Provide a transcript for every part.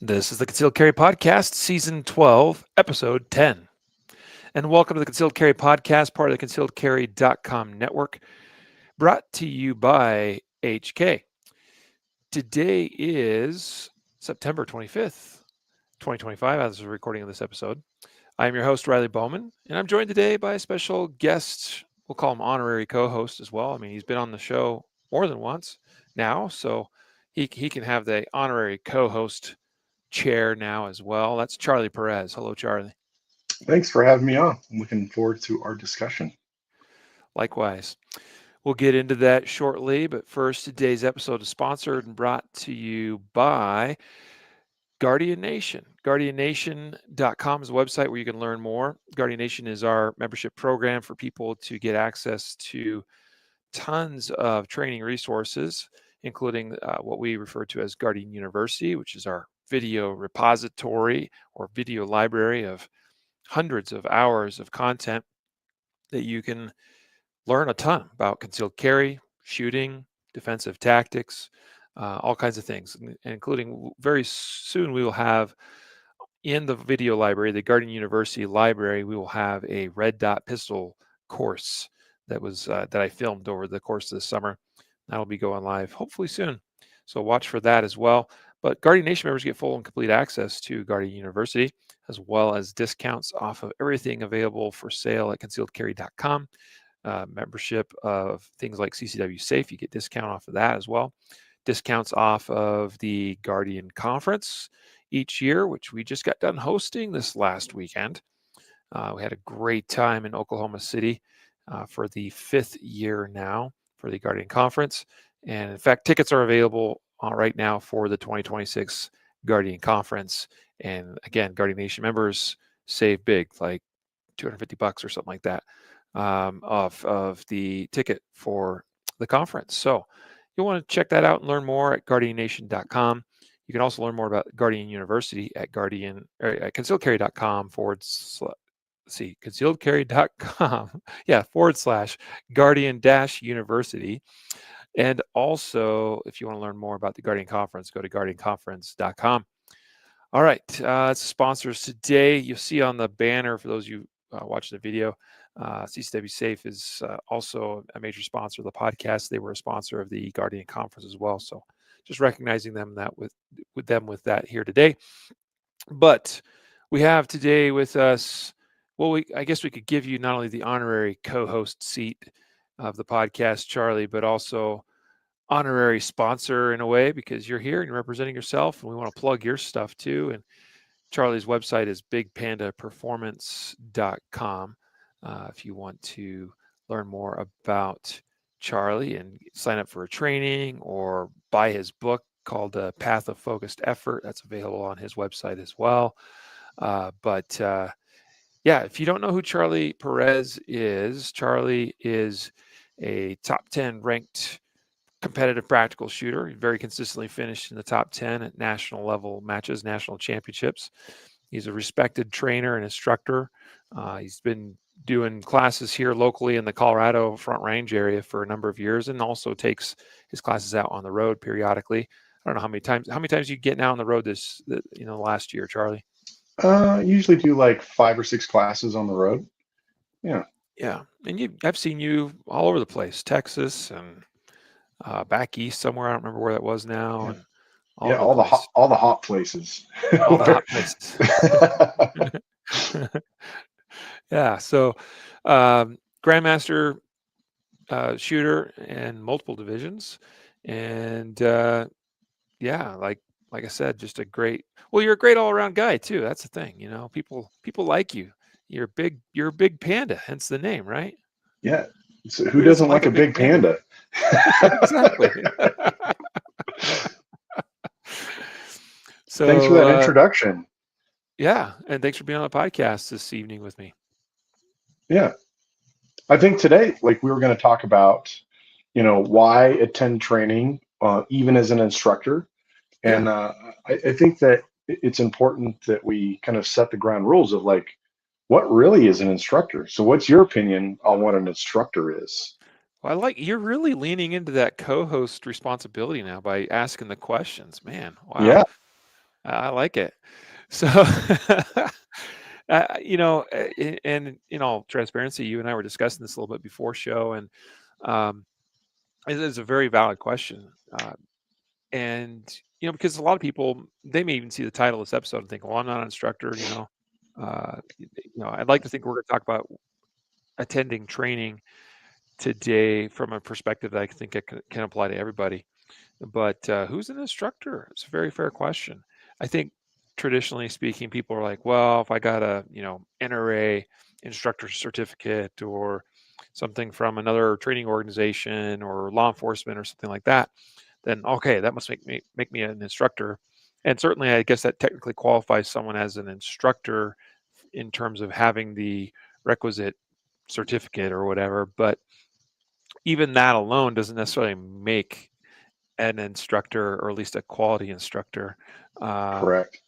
This is the Concealed Carry Podcast, Season 12, Episode 10. And welcome to the Concealed Carry Podcast, part of the concealedcarry.com network, brought to you by HK. Today is September 25th, 2025, as we're recording this episode. I am your host, Riley Bowman, and I'm joined today by a special guest. We'll call him honorary co-host as well. I mean, he's been on the show more than once now, so he can have the honorary co-host chair now as well. That's Charlie Perez. Hello, Charlie. Thanks for having me on. I'm looking forward to our discussion. Likewise. We'll get into that shortly, but first, today's episode is sponsored and brought to you by Guardian Nation. GuardianNation.com is a website where you can learn more. Guardian Nation is our membership program for people to get access to tons of training resources, including what we refer to as Guardian University, which is our video repository or video library of hundreds of hours of content that you can learn a ton about concealed carry, shooting, defensive tactics, all kinds of things, including very soon we will have in the video library, the Guardian University library, we will have a red dot pistol course that was that I filmed over the course of the summer. That'll be going live hopefully soon. So watch for that as well. But Guardian Nation members get full and complete access to Guardian University, as well as discounts off of everything available for sale at concealedcarry.com. Membership of things like CCW Safe, you get discount off of that as well. Discounts off of the Guardian Conference each year, which we just got done hosting this last weekend. We had a great time in Oklahoma City for the 5th year now for the Guardian Conference. And in fact, tickets are available right now for the 2026 Guardian Conference. And again, Guardian Nation members save big, like $250 or something like that off of the ticket for the conference. So you'll want to check that out and learn more at guardiannation.com. You can also learn more about Guardian University at concealedcarry.com concealedcarry.com / Guardian University. And also, if you want to learn more about the Guardian Conference, go to guardianconference.com. All right, it's sponsors today. You'll see on the banner, for those of you watching the video, CCW Safe is also a major sponsor of the podcast. They were a sponsor of the Guardian Conference as well. So just recognizing them with that here today. But we have today with us, well, I guess we could give you not only the honorary co-host seat of the podcast, Charlie, but also honorary sponsor in a way, because you're here and you're representing yourself, and we want to plug your stuff too. And Charlie's website is bigpandaperformance.com. If you want to learn more about Charlie and sign up for a training or buy his book called Path of Focused Effort, that's available on his website as well. Yeah, if you don't know who Charlie Perez is, Charlie is a top 10 ranked competitive practical shooter. He very consistently finished in the top 10 at national level matches, national championships. He's a respected trainer and instructor. He's been doing classes here locally in the Colorado Front Range area for a number of years, and also takes his classes out on the road periodically. I don't know how many times you getting out on the road last year, Charlie? Usually do like 5 or 6 classes on the road. Yeah. Yeah. And I've seen you all over the place, Texas and back east somewhere. I don't remember where that was now. Yeah. And All the hot places. All the hot places. Yeah. So Grandmaster shooter in multiple divisions. And like I said, just you're a great all around guy too. That's the thing. People like you. You're a big panda, hence the name, right? Yeah. So who doesn't like a big panda? Exactly. So thanks for that introduction. Yeah. And thanks for being on the podcast this evening with me. Yeah. I think today, we were going to talk about, why attend training, even as an instructor. And I think that it's important that we kind of set the ground rules of what really is an instructor. So what's your opinion on what an instructor is? Well, you're really leaning into that co-host responsibility now by asking the questions, man. Wow. Yeah. I like it. So, and in all transparency, you and I were discussing this a little bit before show, and um, it is a very valid question. And because a lot of people, they may even see the title of this episode and think, "Well, I'm not an instructor." I'd like to think we're going to talk about attending training today from a perspective that I think it can apply to everybody. But who's an instructor? It's a very fair question. I think traditionally speaking, people are like, well, if I got a NRA instructor certificate or something from another training organization or law enforcement or something like that, then okay, that must make me an instructor. And certainly, I guess that technically qualifies someone as an instructor in terms of having the requisite certificate or whatever. But even that alone doesn't necessarily make an instructor, or at least a quality instructor. Um, Correct.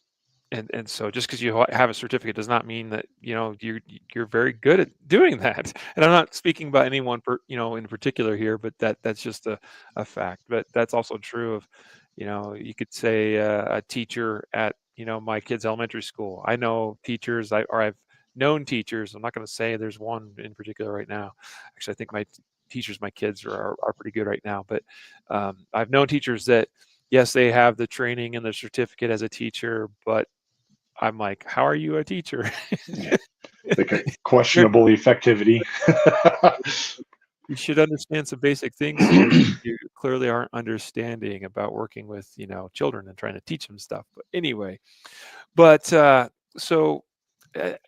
and so just because you have a certificate does not mean that you're very good at doing that. And I'm not speaking about anyone in particular here, but that's just a fact. But that's also true of you could say a teacher at my kids' elementary school. I know teachers, I've known teachers. I'm not going to say there's one in particular right now. Actually, I think my teachers, my kids are pretty good right now. But I've known teachers that, yes, they have the training and the certificate as a teacher, but I'm like, how are you a teacher? Yeah. Like a You're, questionable effectivity. you should understand some basic things here that you clearly aren't understanding about working with, children and trying to teach them stuff. But anyway, so, to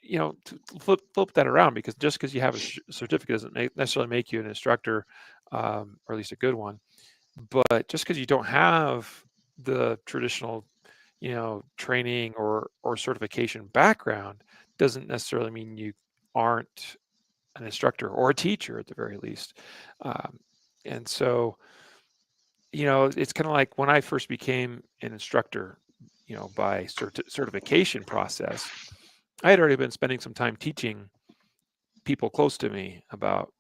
flip that around, because just because you have a certificate doesn't necessarily make you an instructor, or at least a good one. But just because you don't have the traditional training or certification background doesn't necessarily mean you aren't an instructor or a teacher at the very least. Um, and so, it's kind of like when I first became an instructor, by certification process, I had already been spending some time teaching people close to me about,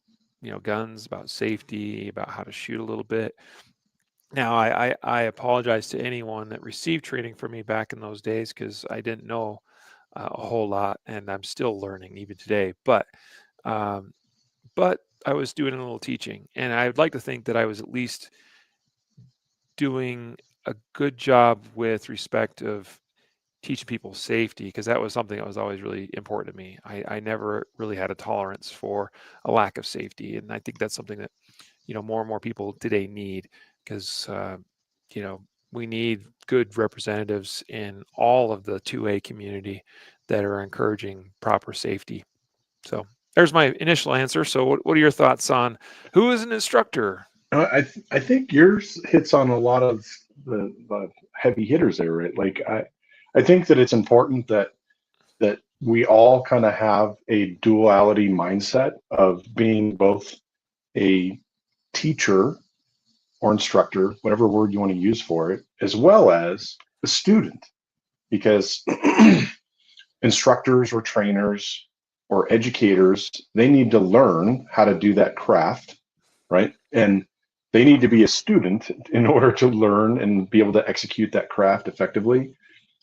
guns, about safety, about how to shoot a little bit. Now, I apologize to anyone that received training from me back in those days, because I didn't know a whole lot, and I'm still learning even today. Um, but I was doing a little teaching, and I would like to think that I was at least doing a good job with respect of teaching people safety, because that was something that was always really important to me. I never really had a tolerance for a lack of safety, and I think that's something that more and more people today need, because you know we need good representatives in all of the 2A community that are encouraging proper safety. So there's my initial answer. So what are your thoughts on who is an instructor? I think yours hits on a lot of the heavy hitters there, right? Like I think that it's important that we all kind of have a duality mindset of being both a teacher or instructor, whatever word you want to use for it, as well as a student, because instructors or trainers or educators, they need to learn how to do that craft, right? And they need to be a student in order to learn and be able to execute that craft effectively.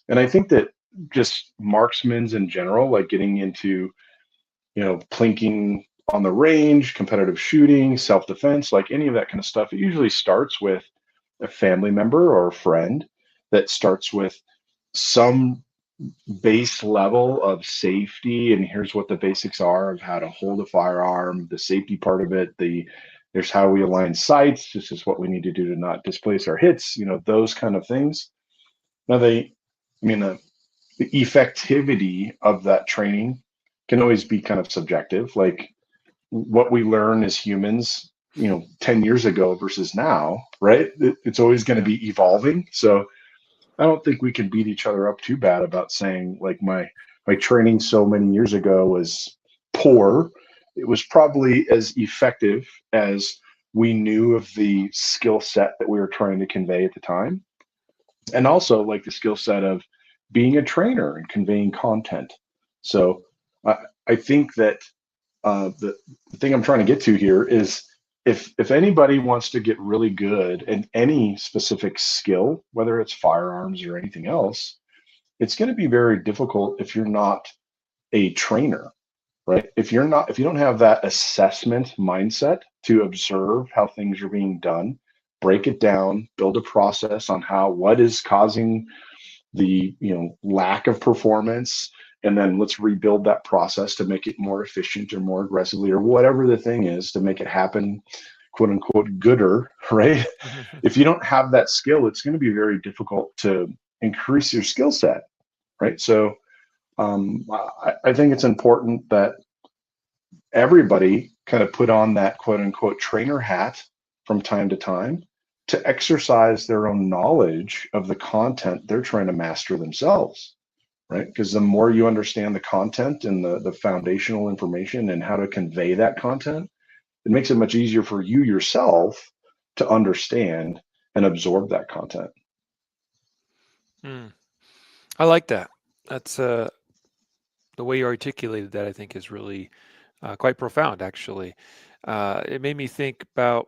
And I think that just marksmen's in general, like getting into, plinking on the range, competitive shooting, self-defense, like any of that kind of stuff, it usually starts with a family member or a friend that starts with some base level of safety, and here's what the basics are of how to hold a firearm, the safety part of it, there's how we align sights, this is what we need to do to not displace our hits, those kind of things. Now the effectivity of that training can always be kind of subjective, like what we learn as humans 10 years ago versus now, right? It's always going to Yeah. be evolving. So I don't think we can beat each other up too bad about saying like my training so many years ago was poor. It was probably as effective as we knew of the skill set that we were trying to convey at the time, and also like the skill set of being a trainer and conveying content. So I think that the thing I'm trying to get to here is if anybody wants to get really good in any specific skill, whether it's firearms or anything else, it's going to be very difficult if you're not a trainer, right? If you don't have that assessment mindset to observe how things are being done, break it down, build a process on what is causing the lack of performance, and then let's rebuild that process to make it more efficient or more aggressively or whatever the thing is to make it happen, quote unquote, gooder, right? If you don't have that skill, it's going to be very difficult to increase your skill set, right? So I think it's important that everybody kind of put on that quote unquote trainer hat from time to time to exercise their own knowledge of the content they're trying to master themselves, right? Because the more you understand the content and the foundational information and how to convey that content, it makes it much easier for you yourself to understand and absorb that content. Mm. I like that. That's the way you articulated that, I think, is really quite profound, actually. It made me think about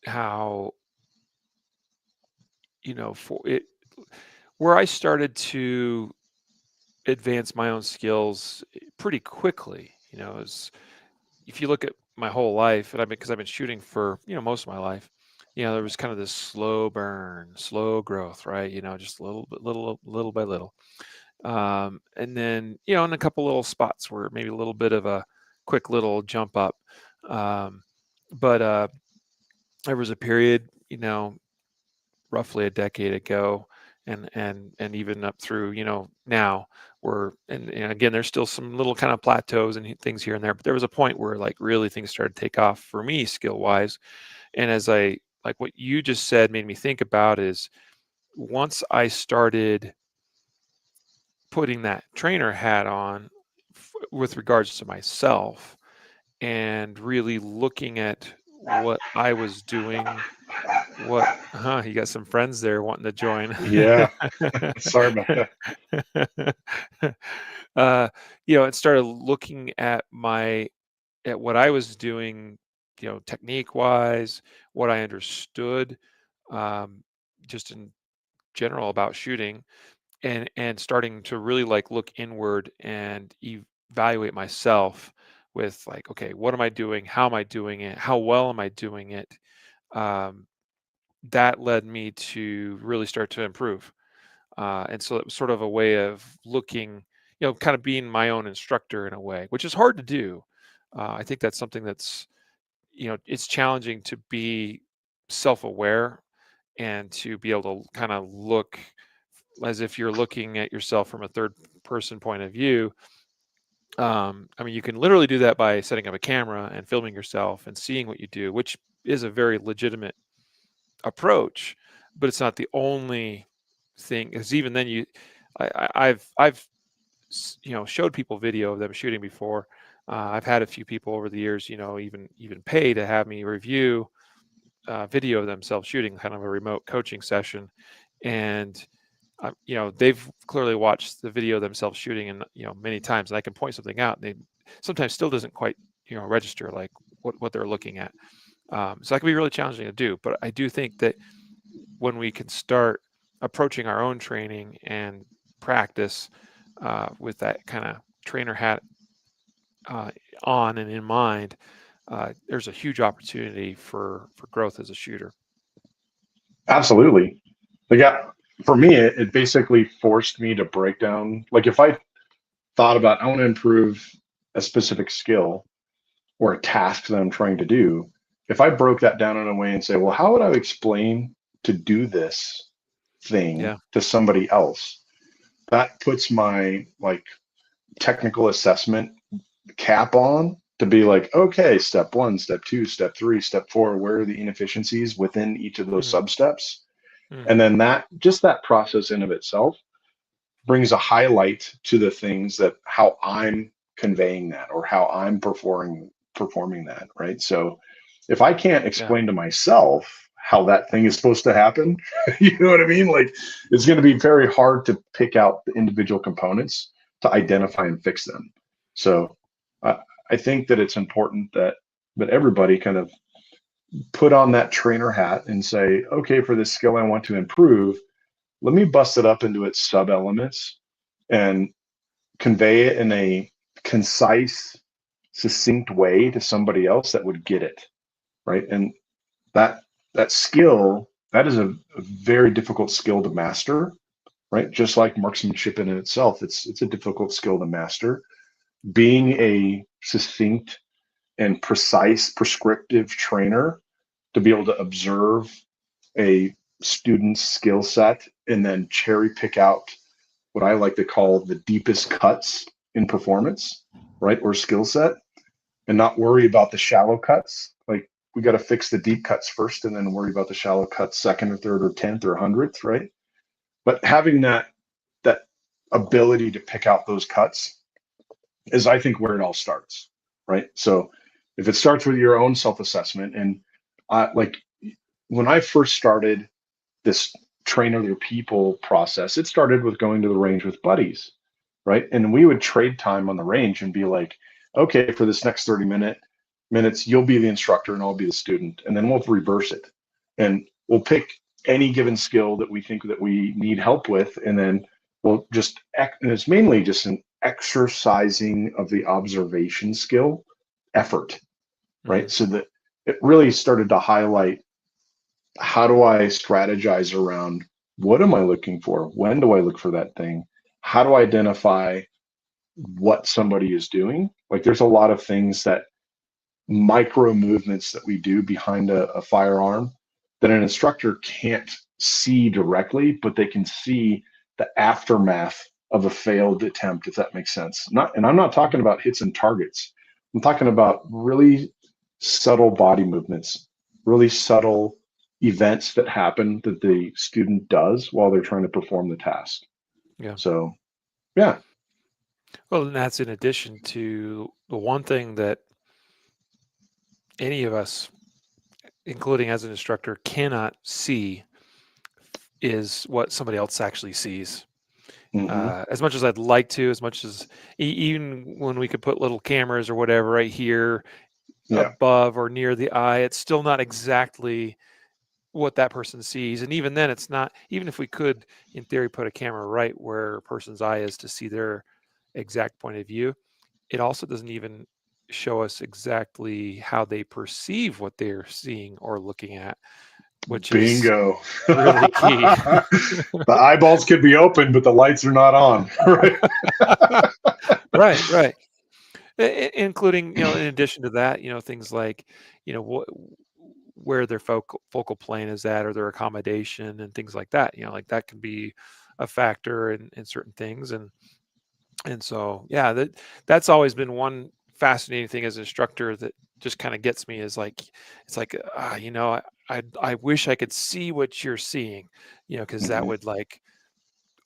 how, for it, where I started to advance my own skills pretty quickly, is if you look at my whole life, and because I've been shooting for, most of my life, there was kind of this slow burn, slow growth, right? Just a little bit, little by little. And then, in a couple little spots where maybe a little bit of a quick little jump up. Um, but there was a period, roughly a decade ago, and even up through, now, where, and again, there's still some little kind of plateaus and things here and there, but there was a point where like really things started to take off for me skill wise. And as I like what you just said made me think about is once I started putting that trainer hat on with regards to myself and really looking at what I was doing, you got some friends there wanting to join. Yeah, sorry about that. And started looking at what I was doing, technique wise, what I understood, um, just in general about shooting, and starting to really like look inward and evaluate myself with like, okay, what am I doing? How am I doing it? How well am I doing it? Um, that led me to really start to improve. And so it was sort of a way of looking, kind of being my own instructor in a way, which is hard to do. I think that's something that's, it's challenging to be self-aware and to be able to kind of look as if you're looking at yourself from a third person point of view. I mean, you can literally do that by setting up a camera and filming yourself and seeing what you do, which is a very legitimate approach, but it's not the only thing. Because even then, I've showed people video of them shooting before. I've had a few people over the years, even pay to have me review video of themselves shooting, kind of a remote coaching session, and they've clearly watched the video of themselves shooting, and many times, and I can point something out, and they sometimes still doesn't quite register like what they're looking at. So that can be really challenging to do. But I do think that when we can start approaching our own training and practice with that kind of trainer hat on and in mind, there's a huge opportunity for growth as a shooter. Absolutely. Like, for me, it basically forced me to break down. Like, if I thought about, I want to improve a specific skill or a task that I'm trying to do, if I broke that down in a way and say, well, how would I explain to do this thing Yeah. to somebody else? That puts my like technical assessment cap on to be like, okay, step one, step two, step three, step four, where are the inefficiencies within each of those Mm-hmm. sub steps? And Mm-hmm. then that process in of itself brings a highlight to the things that how I'm conveying that or how I'm performing that, right? So if I can't Yeah. explain to myself how that thing is supposed to happen, you know what I mean? Like, it's going to be very hard to pick out the individual components to identify and fix them. So I, I think that it's important that everybody kind of put on that trainer hat and say, okay, for this skill I want to improve, let me bust it up into its sub elements and convey it in a concise, succinct way to somebody else that would get it, right? And that that skill, that is a very difficult skill to master, right? Just like marksmanship in itself, it's a difficult skill to master. Being a succinct and precise prescriptive trainer to be able to observe a student's skill set and then cherry pick out what I like to call the deepest cuts in performance, right? Or skill set, and not worry about the shallow cuts. Like we got to fix the deep cuts first and then worry about the shallow cuts second or third or 10th or 100th, right? But having that ability to pick out those cuts is, I think, where it all starts, right? So if it starts with your own self-assessment, and like when I first started this train other people process, it started with going to the range with buddies, right? And we would trade time on the range and be like, okay, for this next 30 minutes, you'll be the instructor and I'll be the student. And then we'll reverse it. And we'll pick any given skill that we think that we need help with. And then we'll just, and it's mainly just an exercising of the observation skill effort, right? So that it really started to highlight, how do I strategize around what am I looking for? When do I look for that thing? How do I identify what somebody is doing? Like there's a lot of things, that micro movements that we do behind a firearm that an instructor can't see directly, but they can see the aftermath of a failed attempt, if that makes sense. And I'm not talking about hits and targets. I'm talking about really subtle body movements, really subtle events that happen that the student does while they're trying to perform the task. Yeah. So, yeah. Well, and that's in addition to the one thing that any of us, including as an instructor, cannot see is what somebody else actually sees. As much as I'd like to, as much as even when we could put little cameras or whatever right here Yeah. above or near the eye, it's still not exactly what that person sees. And even then, it's not, even if we could, in theory, put a camera right where a person's eye is to see their exact point of view, it also doesn't even show us exactly how they perceive what they're seeing or looking at, which is Bingo. really key. The eyeballs could be open, but the lights are not on. Right. Right. Including, in addition to that, things like, where their focal plane is at, or their accommodation and things like that. Like that can be a factor in certain things. And so, yeah, that's always been one fascinating thing as an instructor that just kind of gets me, is like, it's like, I wish I could see what you're seeing, because that would like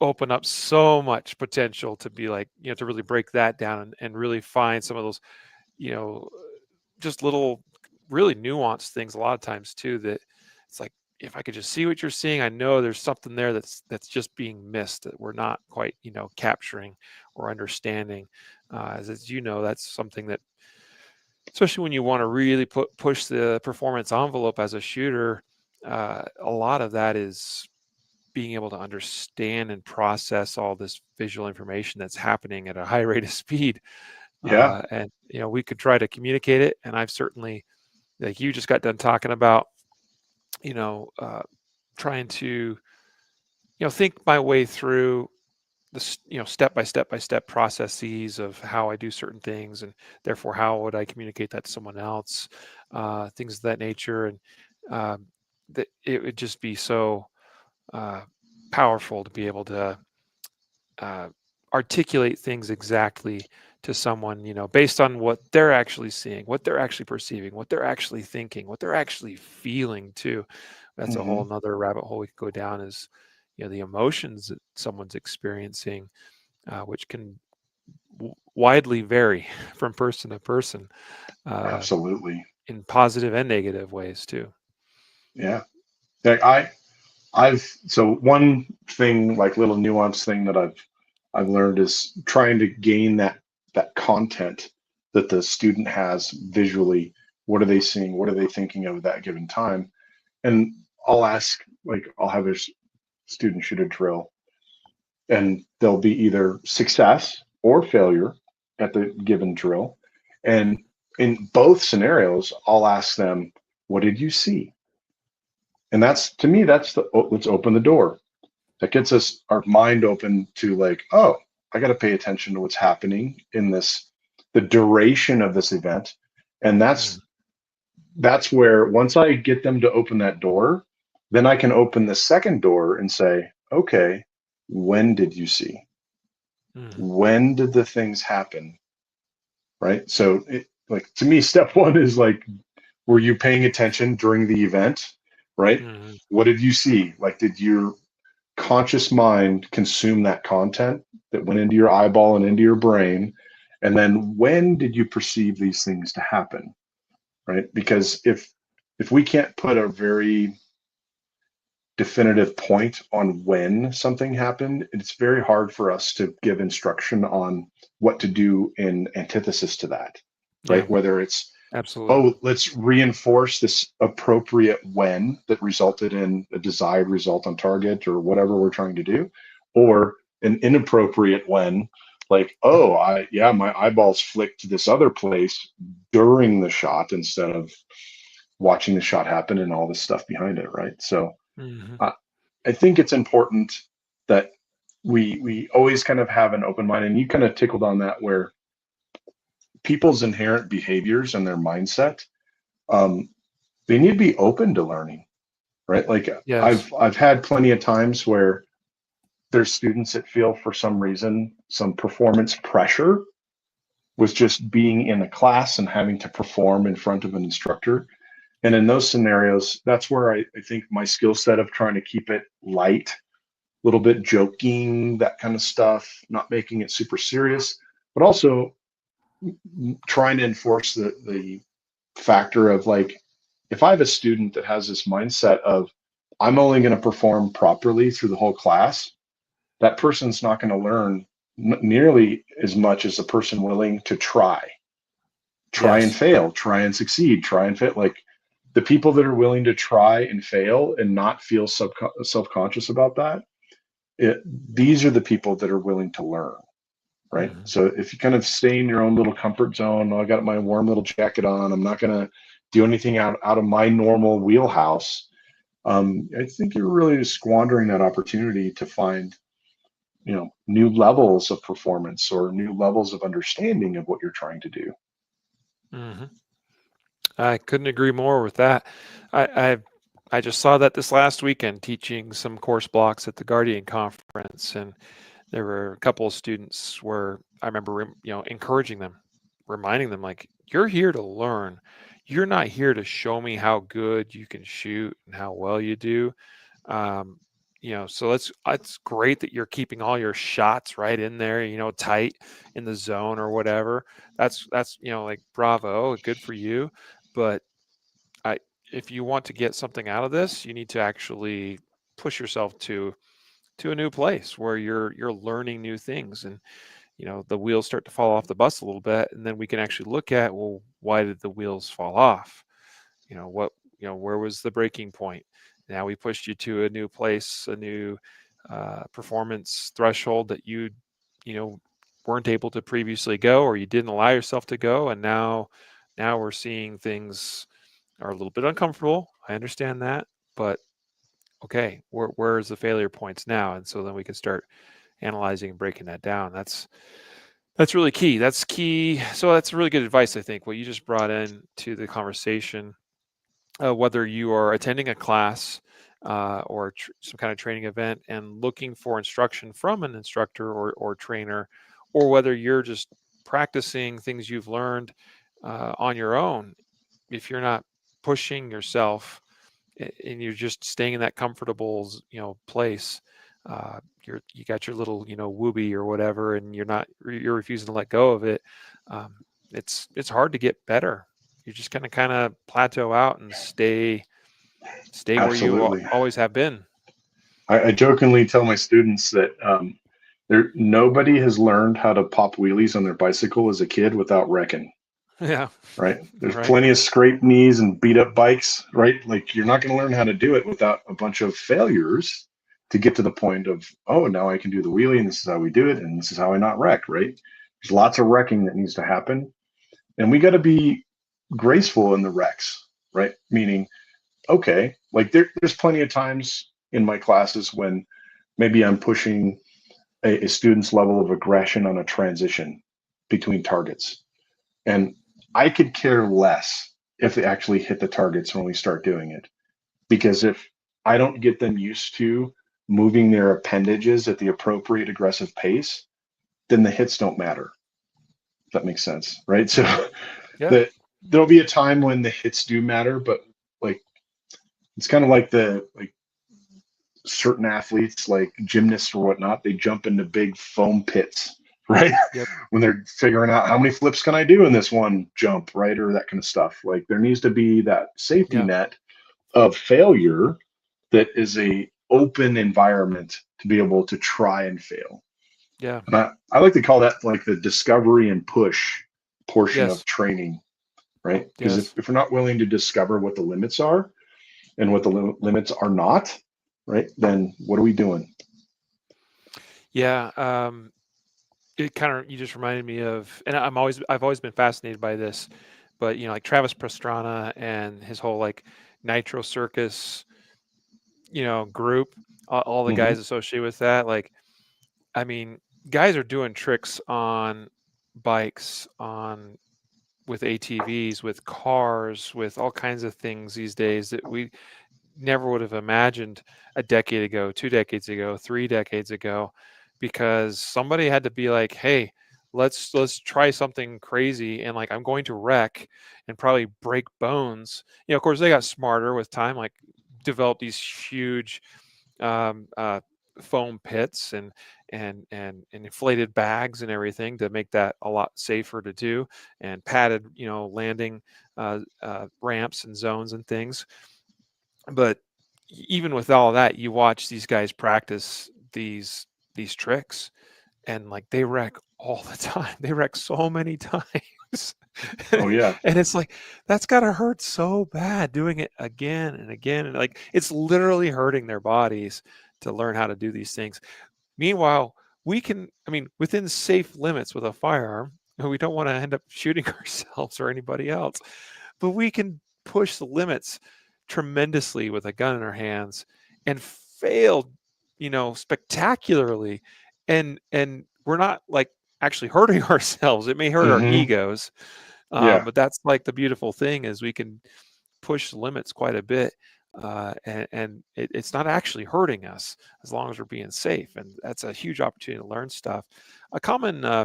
open up so much potential to be like, to really break that down and really find some of those, you know, just little really nuanced things a lot of times too, that it's like, if I could just see what you're seeing, I know there's something there that's just being missed, that we're not quite, capturing or understanding. As you know, that's something that, especially when you want to really push the performance envelope as a shooter, a lot of that is being able to understand and process all this visual information that's happening at a high rate of speed. Yeah. And we could try to communicate it, and I've certainly, like you just got done talking about, trying to think my way through the step by step processes of how I do certain things, and therefore how would I communicate that to someone else, things of that nature. And that it would just be so uh, powerful to be able to uh, articulate things exactly to someone, based on what they're actually seeing, what they're actually perceiving, what they're actually thinking, what they're actually feeling too. That's a whole nother rabbit hole we could go down, is, the emotions that someone's experiencing, which can widely vary from person to person, uh, Absolutely. in positive and negative ways too. Yeah. Like so one thing, like little nuance thing that I've learned, is trying to gain that content that the student has visually. What are they seeing? What are they thinking of at that given time? And I'll ask, like, I'll have a student shoot a drill, and there'll be either success or failure at the given drill. And in both scenarios, I'll ask them, what did you see? And that's, to me, that's the, oh, let's open the door. That gets us our mind open to like, oh, I got to pay attention to what's happening in this, the duration of this event. And that's where once I get them to open that door, then I can open the second door and say, okay, when did you see? When did the things happen? Right. So like to me, step one is like, were you paying attention during the event? Right. What did you see? Like, did your conscious mind consume that content that went into your eyeball and into your brain? And then when did you perceive these things to happen? Right. Because if we can't put a very definitive point on when something happened, it's very hard for us to give instruction on what to do in antithesis to that, right? Yeah, Whether it's, absolutely. oh, let's reinforce this appropriate when that resulted in a desired result on target or whatever we're trying to do, or an inappropriate when, like, oh, my eyeballs flicked to this other place during the shot instead of watching the shot happen and all this stuff behind it, right? So I think it's important that we always kind of have an open mind, and you kind of tickled on that, where people's inherent behaviors and their mindset, they need to be open to learning, right? Like Yes. I've had plenty of times where there's students that feel for some reason some performance pressure with just being in a class and having to perform in front of an instructor. And in those scenarios, that's where I think my skill set of trying to keep it light, a little bit joking, that kind of stuff, not making it super serious, but also trying to enforce the factor of like, if I have a student that has this mindset of, I'm only going to perform properly through the whole class, that person's not going to learn nearly as much as a person willing to try and Yes. fail, try and succeed, try and fail. Like, the people that are willing to try and fail and not feel self-conscious about that, these are the people that are willing to learn, right? So if you kind of stay in your own little comfort zone, oh, I got my warm little jacket on, I'm not going to do anything out of my normal wheelhouse, I think you're really squandering that opportunity to find, new levels of performance or new levels of understanding of what you're trying to do. I couldn't agree more with that. I I just saw that this last weekend teaching some course blocks at the Guardian conference, and there were a couple of students where I remember, encouraging them, reminding them, like, you're here to learn. You're not here to show me how good you can shoot and how well you do. Um, so it's great that you're keeping all your shots right in there, tight in the zone or whatever. That's like, bravo, good for you. But I if you want to get something out of this, you need to actually push yourself to a new place where you're learning new things, and the wheels start to fall off the bus a little bit, and then we can actually look at, well, why did the wheels fall off? What, where was the breaking point? Now we pushed you to a new place, a new performance threshold that you know weren't able to previously go, or you didn't allow yourself to go, and now we're seeing things are a little bit uncomfortable. I understand that, but okay, where's the failure points now? And so then we can start analyzing and breaking that down. That's really key. That's key. So that's really good advice, I think, what you just brought in to the conversation. Whether you are attending a class or some kind of training event and looking for instruction from an instructor or trainer, or whether you're just practicing things you've learned on your own, if you're not pushing yourself and you're just staying in that comfortable, place, you got your little, whoopee or whatever, and you're refusing to let go of it. It's hard to get better. You just kind of plateau out and stay where you Absolutely. always have been. I jokingly tell my students that nobody has learned how to pop wheelies on their bicycle as a kid without wrecking. Yeah. Right. There's Right. plenty of scraped knees and beat up bikes, right? Like, you're not going to learn how to do it without a bunch of failures to get to the point of, oh, now I can do the wheelie and this is how we do it and this is how I not wreck, right? There's lots of wrecking that needs to happen. And we got to be graceful in the wrecks, right? Meaning, okay, like there's plenty of times in my classes when maybe I'm pushing a student's level of aggression on a transition between targets. And I could care less if they actually hit the targets when we start doing it. Because if I don't get them used to moving their appendages at the appropriate aggressive pace, then the hits don't matter. If that makes sense, right? So Yeah. that there'll be a time when the hits do matter, but like it's kind of like the like certain athletes, like gymnasts or whatnot, they jump into big foam pits, right? Yep. When they're figuring out how many flips can I do in this one jump, right? Or that kind of stuff. Like there needs to be that safety Yeah. net of failure that is a open environment to be able to try and fail. Yeah. And I like to call that like the discovery and push portion of Yes. training, right? Because Yes. if we're not willing to discover what the limits are and what the limits are not, right, then what are we doing? Yeah. It kind of, you just reminded me of, and I've always been fascinated by this, but like Travis Pastrana and his whole like Nitro Circus, group, all the Mm-hmm. guys associated with that. Like, I mean, guys are doing tricks on bikes, on with ATVs, with cars, with all kinds of things these days that we never would have imagined a decade ago, 2 decades ago, 3 decades ago, because somebody had to be like, hey, let's try something crazy, and like I'm going to wreck and probably break bones. Of course they got smarter with time, like developed these huge um, uh, foam pits and inflated bags and everything to make that a lot safer to do, and padded landing ramps and zones and things. But even with all that, you watch these guys practice these tricks, and like they wreck all the time. They wreck so many times. Oh yeah. And it's like that's got to hurt so bad doing it again and again, and like it's literally hurting their bodies to learn how to do these things. Meanwhile, we can, I mean, within safe limits with a firearm, we don't want to end up shooting ourselves or anybody else, but we can push the limits tremendously with a gun in our hands and fail, spectacularly. And we're not like actually hurting ourselves. It may hurt our Mm-hmm. egos, Yeah. but that's like the beautiful thing is we can push the limits quite a bit, and it's not actually hurting us as long as we're being safe. And that's a huge opportunity to learn stuff. A common, I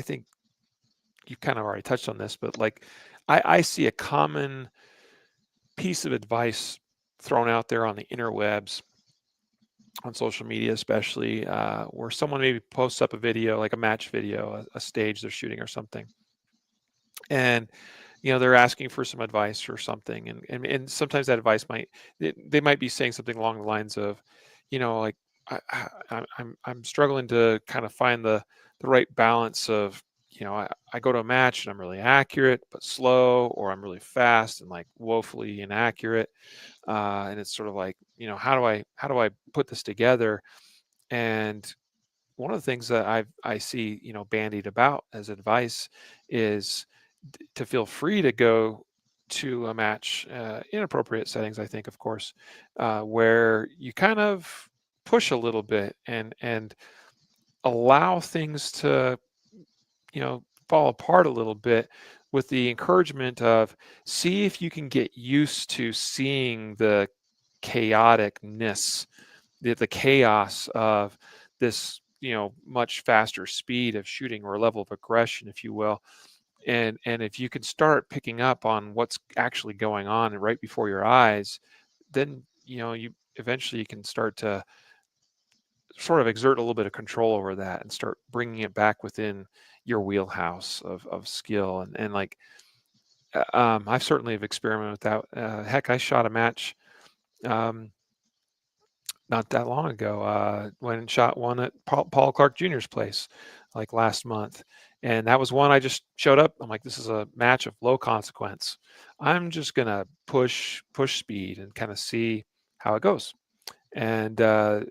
think you kind of already touched on this, but like I see a common piece of advice thrown out there on the interwebs, on social media especially, where someone maybe posts up a video, like a match video, a stage they're shooting or something, and they're asking for some advice or something, and sometimes that advice they might be saying something along the lines of, like I'm struggling to kind of find the right balance of, I go to a match and I'm really accurate but slow, or I'm really fast and like woefully inaccurate, and it's sort of like, how do I put this together? And one of the things that I see, bandied about as advice is to feel free to go to a match in appropriate settings, I think, of course, where you kind of push a little bit and allow things to, fall apart a little bit, with the encouragement of, see if you can get used to seeing the chaoticness, the chaos of this, much faster speed of shooting, or level of aggression, if you will. And if you can start picking up on what's actually going on and right before your eyes, then you eventually can start to sort of exert a little bit of control over that and start bringing it back within your wheelhouse of skill. And like, I've certainly have experimented with that. Heck, I shot a match um, not that long ago. Went and shot one at Paul Clark Jr.'s place, like last month, and that was one I just showed up. I'm like, this is a match of low consequence. I'm just gonna push speed and kind of see how it goes. and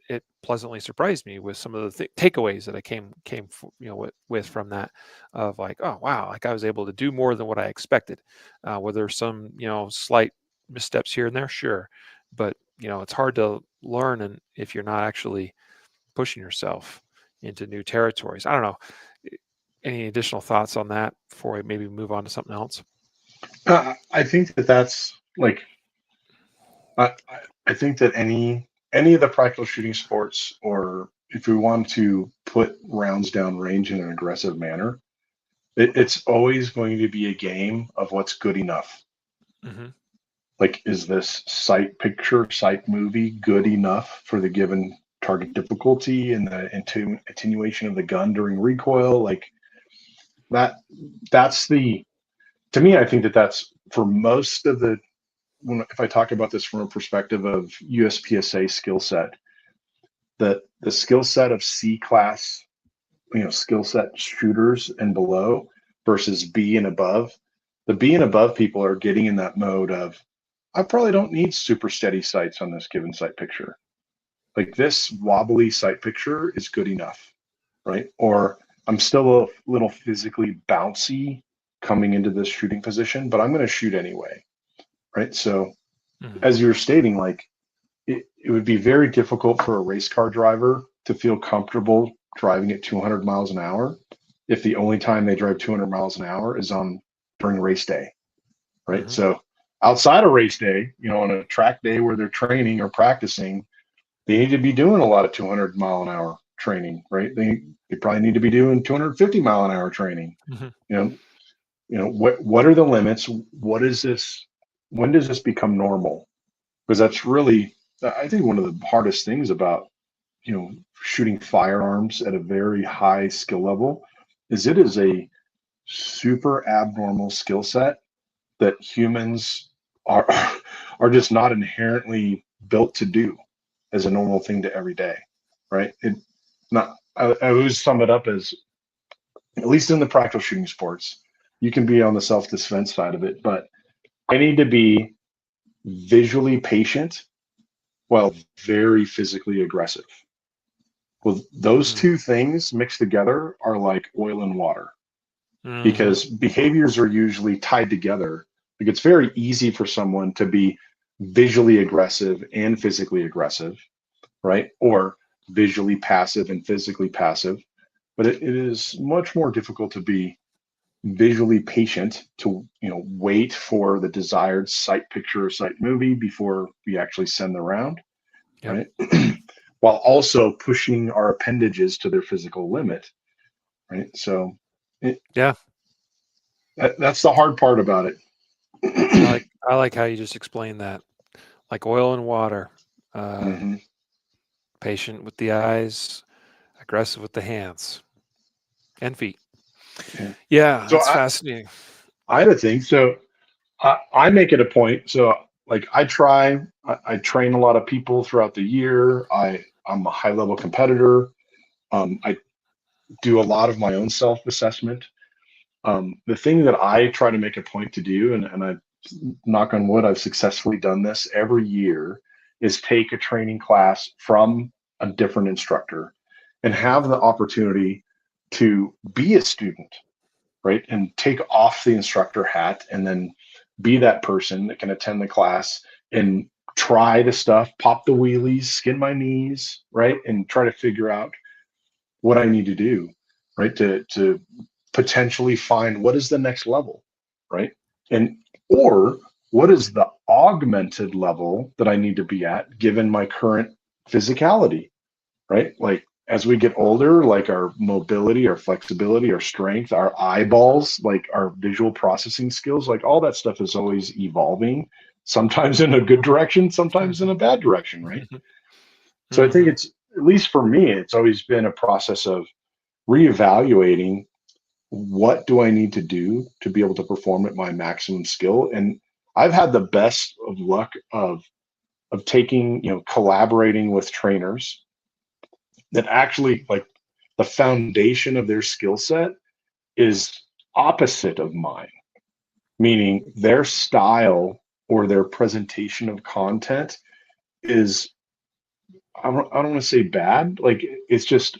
it pleasantly surprised me with some of the takeaways that I with from that, of like, oh wow, like I was able to do more than what I expected. Whether some slight missteps here and there, sure, but it's hard to learn, and if you're not actually pushing yourself into new territories. I don't know. Any additional thoughts on that before we maybe move on to something else? I think that that's like I think that any of the practical shooting sports, or if we want to put rounds down range in an aggressive manner, it's always going to be a game of what's good enough. Hmm. Like, is this sight picture, sight movie good enough for the given target difficulty and the attenuation of the gun during recoil? Like that, that's the, to me, I think that that's for most of the, if I talk about this from a perspective of USPSA skill set, the skill set of C class, skill set shooters and below versus B and above, the B and above people are getting in that mode of, I probably don't need super steady sights on this given sight picture. Like this wobbly sight picture is good enough, right? Or I'm still a little physically bouncy coming into this shooting position, but I'm going to shoot anyway, right? So Hmm. as you were stating, like it would be very difficult for a race car driver to feel comfortable driving at 200 miles an hour if the only time they drive 200 miles an hour is on during race day, right? Hmm. So outside of race day, on a track day where they're training or practicing, they need to be doing a lot of 200-mile an hour training, right? They probably need to be doing 250-mile an hour training. Hmm. You know, what are the limits? What is this? When does this become normal? Because that's really, I think, one of the hardest things about shooting firearms at a very high skill level is it is a super abnormal skill set that humans are are just not inherently built to do as a normal thing to every day, right? I always sum it up as, at least in the practical shooting sports, you can be on the self-defense side of it, but I need to be visually patient while very physically aggressive. Well, those Hmm. two things mixed together are like oil and water, Hmm. because behaviors are usually tied together. Like it's very easy for someone to be visually aggressive and physically aggressive, right? Or visually passive and physically passive. But it is much more difficult to be visually patient, to wait for the desired sight picture or sight movie before we actually send the round, Yep. right? While also pushing our appendages to their physical limit, right? So it, Yeah. that's the hard part about it. I like how you just explained that. Like oil and water. Uh, Hmm. Patient with the eyes, aggressive with the hands and feet. Yeah. Yeah, So that's fascinating. I had a thing. So I make it a point. So like I train a lot of people throughout the year. I'm a high level competitor. I do a lot of my own self assessment. The thing that I try to make a point to do, and I, knock on wood, I've successfully done this every year, is take a training class from a different instructor and Hmm. have the opportunity to be a student, right? And take off the instructor hat and then be that person that can attend the class and try the stuff, pop the wheelies, skin my knees, right? And try to figure out what I need to do, right? To potentially find what is the next level, right? And or what is the augmented level that I need to be at given my current physicality, right? Like as we get older, like our mobility, our flexibility, our strength, our eyeballs, like our visual processing skills, like all that stuff is always evolving, sometimes in a good direction, sometimes in a bad direction, right? So I think Hmm. it's, at least for me, it's always been a process of reevaluating what do I need to do to be able to perform at my maximum skill. And I've had the best of luck of taking, collaborating with trainers that actually, like, the foundation of their skill set is opposite of mine, meaning their style or their presentation of content is I don't want to say bad. Like it's just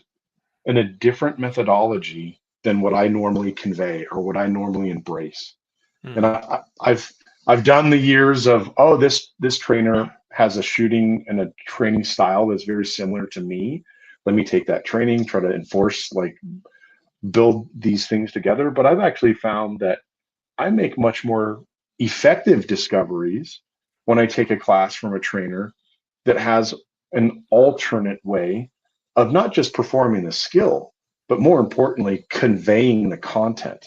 in a different methodology than what I normally convey or what I normally embrace. And Hmm. I've done the years of, oh, this trainer has a shooting and a training style that's very similar to me. Let me take that training, try to enforce, like build these things together. But I've actually found that I make much more effective discoveries when I take a class from a trainer that has an alternate way of not just performing the skill, but more importantly, conveying the content,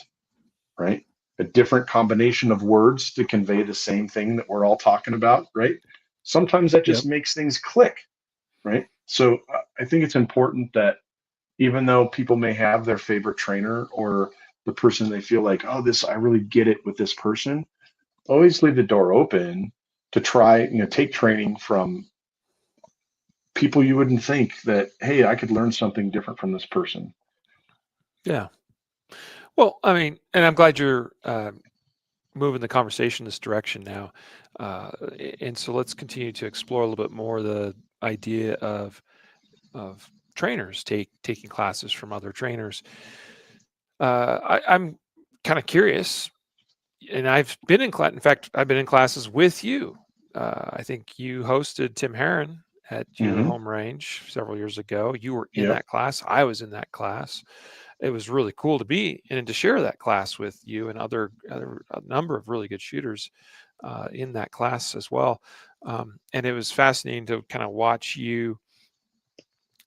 right? A different combination of words to convey the same thing that we're all talking about, right? Sometimes that Yep. just makes things click, right? So I think it's important that even though people may have their favorite trainer or the person they feel like, oh, this, I really get it with this person, always leave the door open to try, take training from people you wouldn't think that, hey, I could learn something different from this person. Yeah. Well, I mean, and I'm glad you're moving the conversation this direction now. And so let's continue to explore a little bit more the idea of trainers taking classes from other trainers. I'm kind of curious, and I've been in class. In fact, I've been in classes with you. I think you hosted Tim Herron at your Hmm. home range several years ago. You were in Yep. that class. I was in that class. It was really cool to be and to share that class with you and other a number of really good shooters in that class as well. And it was fascinating to kind of watch you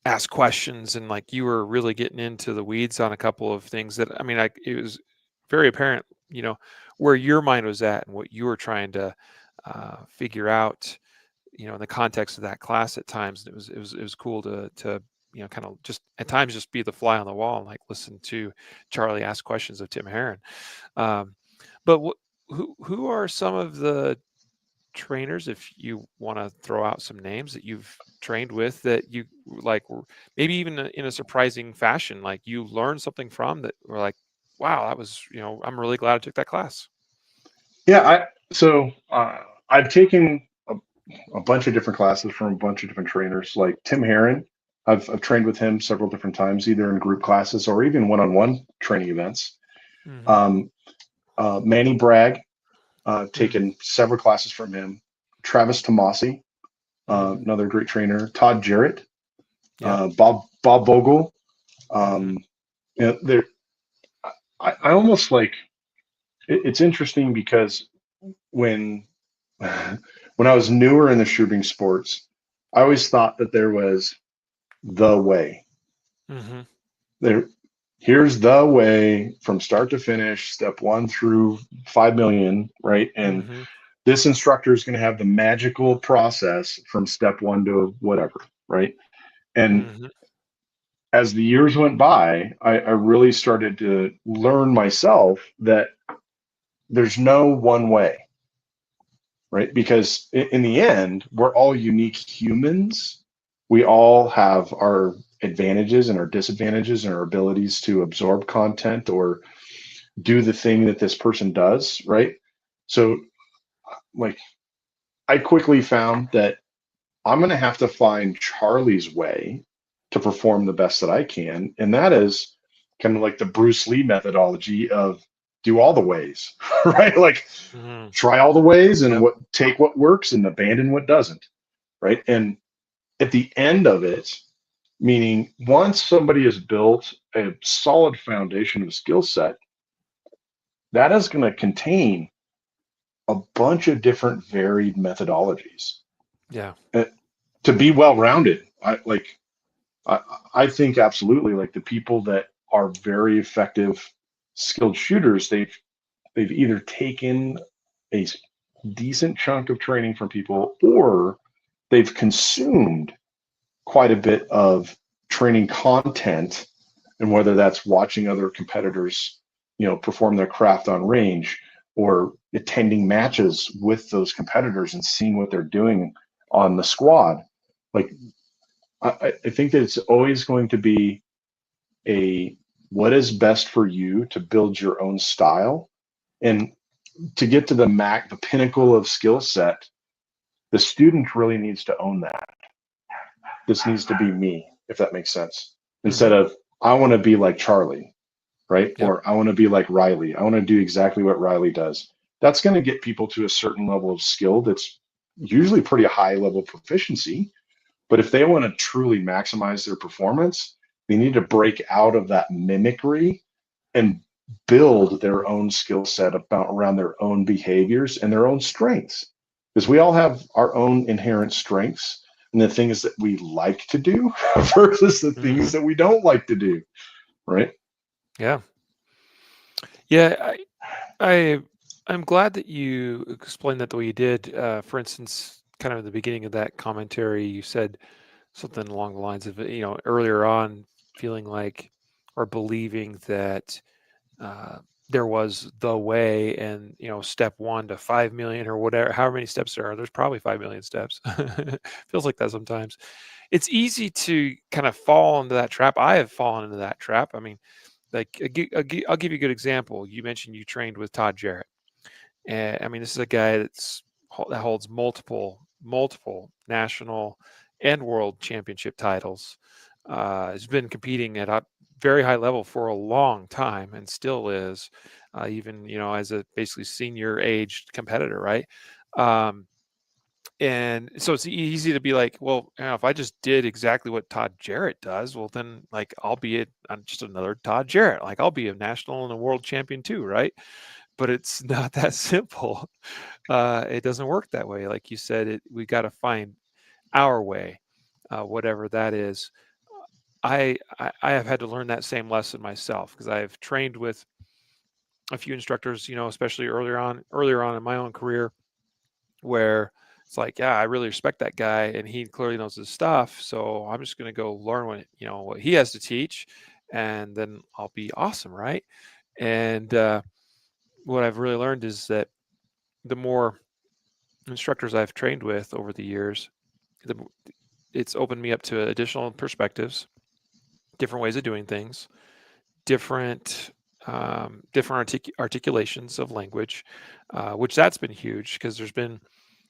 ask questions, and like you were really getting into the weeds on a couple of things that, I mean, it was very apparent, where your mind was at and what you were trying to figure out, in the context of that class at times. And it was cool to kind of just at times just be the fly on the wall and like listen to Charlie ask questions of Tim Herron. Um, but who are some of the trainers, if you want to throw out some names that you've trained with that you like, maybe even in a surprising fashion, like you learned something from that were like, wow, that was, I'm really glad I took that class. Yeah. I've taken a bunch of different classes from a bunch of different trainers, like Tim Herron. I've trained with him several different times, either in group classes or even one-on-one training events. Hmm. Um, Manny Bragg, Hmm. taken several classes from him. Travis Tomasi, Hmm. another great trainer. Todd Jarrett, Yep. Bob Vogel. Hmm. Um, there, I almost like it's interesting because when when I was newer in the shooting sports, I always thought that there was the way. Hmm. There, here's the way from start to finish, step 1 through 5 million, right? And Hmm. this instructor is going to have the magical process from step one to whatever, right? And Hmm. as the years went by, I really started to learn myself that there's no one way, right? Because in the end, we're all unique humans. We all have our advantages and our disadvantages and our abilities to absorb content or do the thing that this person does, right? So, like, I quickly found that I'm going to have to find Charlie's way to perform the best that I can. And that is kind of like the Bruce Lee methodology of do all the ways, right? Like, Hmm. try all the ways and Yep. take what works and abandon what doesn't, right? And at the end of it, meaning once somebody has built a solid foundation of skill set, that is going to contain a bunch of different varied methodologies. Yeah. Uh, to be well rounded, I, I think absolutely like the people that are very effective skilled shooters, they've either taken a decent chunk of training from people or they've consumed quite a bit of training content, and whether that's watching other competitors perform their craft on range or attending matches with those competitors and seeing what they're doing on the squad. Like I think that it's always going to be a what is best for you to build your own style and to get to the pinnacle of skill set. The student really needs to own that. this needs to be me, if that makes sense. Mm-hmm. Instead of, I want to be like Charlie, right? Yep. Or I want to be like Riley. I want to do exactly what Riley does. That's going to get people to a certain level of skill that's usually pretty high level proficiency. But if they want to truly maximize their performance, they need to break out of that mimicry and build their own skill set about around their own behaviors and their own strengths. Because we all have our own inherent strengths and the things that we like to do versus the Mm-hmm. things that we don't like to do, right? Yeah. Yeah. I'm glad that you explained that the way you did. For instance, kind of at the beginning of that commentary, you said something along the lines of, earlier on, feeling like or believing that uh, there was the way, and step 1 to 5 million or whatever, however many steps there are. There's probably 5 million steps. Feels like that sometimes. It's easy to kind of fall into that trap. I have fallen into that trap. I mean, like I'll give you a good example. You mentioned you trained with Todd Jarrett, and I mean, this is a guy that holds multiple national and world championship titles. Has been competing at a very high level for a long time and still is, even as a basically senior aged competitor, right? Um, and so it's easy to be like, well, if I just did exactly what Todd Jarrett does, well, then like I'm just another Todd Jarrett. Like I'll be a national and a world champion too, right? But it's not that simple. It doesn't work that way. Like you said, we got to find our way, whatever that is. I have had to learn that same lesson myself because I've trained with a few instructors, especially earlier on in my own career, where it's like, yeah, I really respect that guy and he clearly knows his stuff. So I'm just going to go learn what he has to teach, and then I'll be awesome, right? And what I've really learned is that the more instructors I've trained with over the years, the, it's opened me up to additional perspectives, different ways of doing things, different articulations of language, which that's been huge because there's been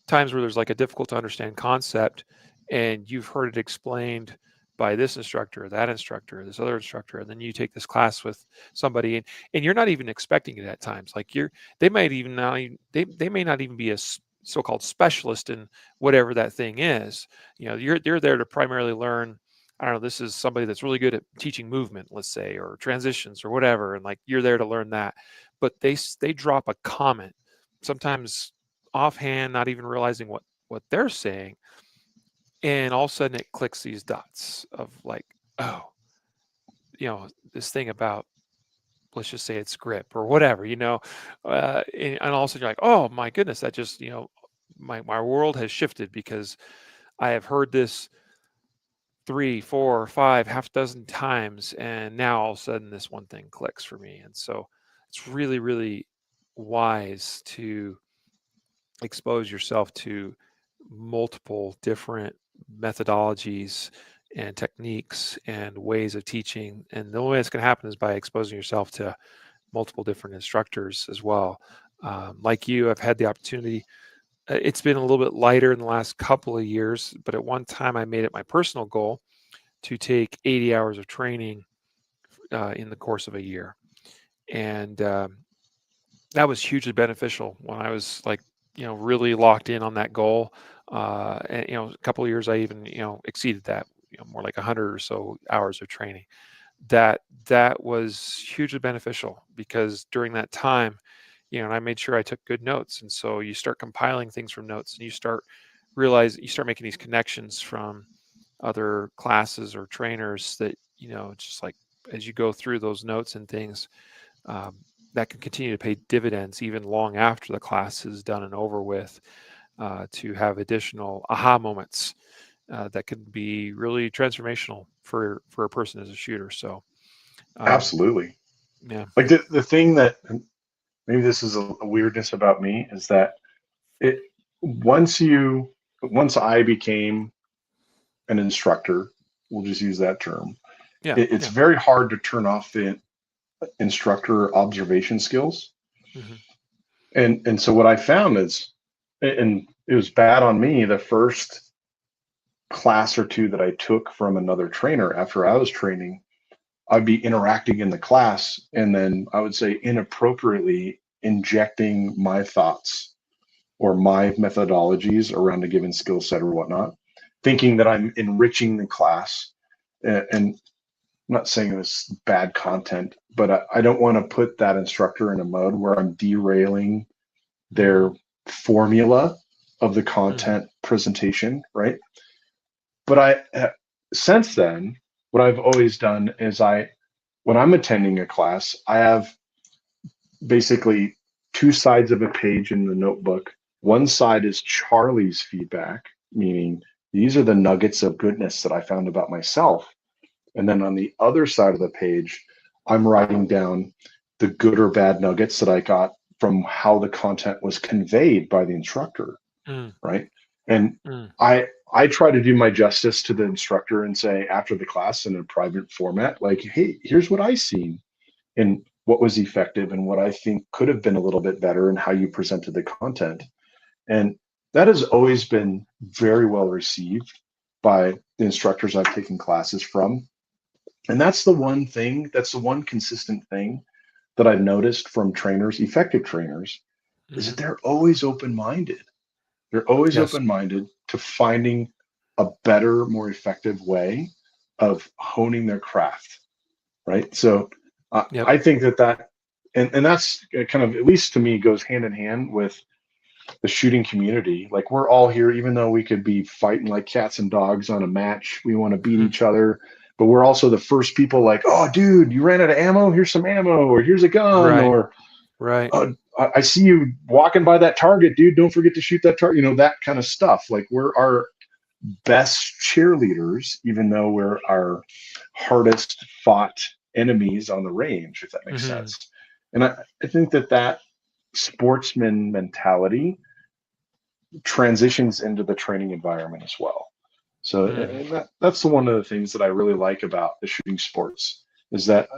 times where there's like a difficult to understand concept, and you've heard it explained by this instructor, that instructor, this other instructor, and then you take this class with somebody, and you're not even expecting it at times. Like they might even not even, they may not even be a so-called specialist in whatever that thing is. You're there to primarily learn. I don't know, this is somebody that's really good at teaching movement, let's say, or transitions or whatever, and like you're there to learn that. But they drop a comment, sometimes offhand, not even realizing what they're saying, and all of a sudden it clicks these dots of like, oh, this thing about, let's just say it's grip or whatever, and all of a sudden you're like, oh my goodness, that just, my world has shifted because I have heard this 3, 4, 5, half dozen times, and now all of a sudden this one thing clicks for me. And so it's really, really wise to expose yourself to multiple different methodologies and techniques and ways of teaching. And the only way it's going to happen is by exposing yourself to multiple different instructors as well. Like you, I've had the opportunity. It's been a little bit lighter in the last couple of years, but at one time I made it my personal goal to take 80 hours of training in the course of a year. And that was hugely beneficial when I was like, really locked in on that goal. And, a couple of years, I even, exceeded that, more like 100 or so hours of training. That was hugely beneficial because during that time, and I made sure I took good notes. And so you start compiling things from notes, and you start making these connections from other classes or trainers that, just like as you go through those notes and things, um, that can continue to pay dividends even long after the class is done and over with, to have additional aha moments that can be really transformational for a person as a shooter. So, um, Absolutely. yeah, Like the thing that maybe this is a weirdness about me is that it once you once I became an instructor, we'll just use that term, yeah, it's yeah, very hard to turn off the instructor observation skills. hmm And so what I found is, and it was bad on me the first class or two that I took from another trainer after I was training, I'd be interacting in the class and then I would say inappropriately injecting my thoughts or my methodologies around a given skill set or whatnot, thinking that I'm enriching the class. And I'm not saying it was bad content, but I don't want to put that instructor in a mode where I'm derailing their Mm-hmm. formula of the Mm-hmm. content presentation, right? But since then, what I've always done is when I'm attending a class, I have basically two sides of a page in the notebook. One side is Charlie's feedback, meaning these are the nuggets of goodness that I found about myself. And then on the other side of the page, I'm writing down the good or bad nuggets that I got from how the content was conveyed by the instructor, right? And Mm-hmm. I try to do my justice to the instructor and say after the class in a private format, like, hey, here's what I seen and what was effective and what I think could have been a little bit better and how you presented the content. And that has always been very well received by the instructors I've taken classes from. And that's the one consistent thing that I've noticed from trainers, effective trainers, is Mm-hmm. that they're always open minded. They're always Yes. open minded to finding a better, more effective way of honing their craft, right? So Yep. I think and that's kind of, at least to me, goes hand in hand with the shooting community. Like we're all here, even though we could be fighting like cats and dogs on a match, we want to beat Mm-hmm. each other. But we're also the first people like, oh, dude, you ran out of ammo. Here's some ammo, or here's a gun, Right. or Right. I see you walking by that target, dude. Don't forget to shoot that target. That kind of stuff. Like we're our best cheerleaders, even though we're our hardest fought enemies on the range, if that makes Mm-hmm. sense. And I think that sportsman mentality transitions into the training environment as well. So Mm-hmm. and that's one of the things that I really like about the shooting sports is that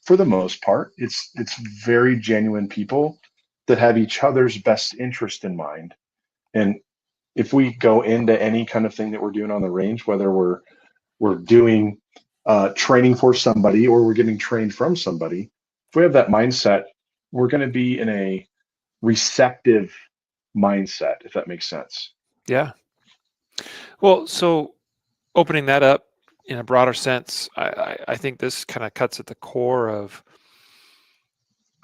for the most part it's very genuine people that have each other's best interest in mind. And if we go into any kind of thing that we're doing on the range, whether we're doing training for somebody or we're getting trained from somebody, if we have that mindset, we're going to be in a receptive mindset, if that makes sense. Yeah. Well, so opening that up in a broader sense, I think this kind of cuts at the core of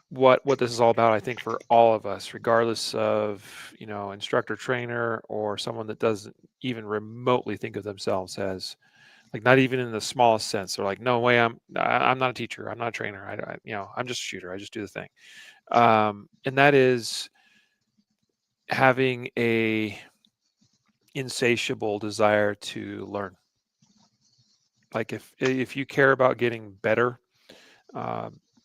what this is all about. I think for all of us, regardless of instructor, trainer, or someone that doesn't even remotely think of themselves as like not even in the smallest sense. They're like, no way, I'm not a teacher, I'm not a trainer. I'm just a shooter. I just do the thing. And that is having a insatiable desire to learn. Like if you care about getting better,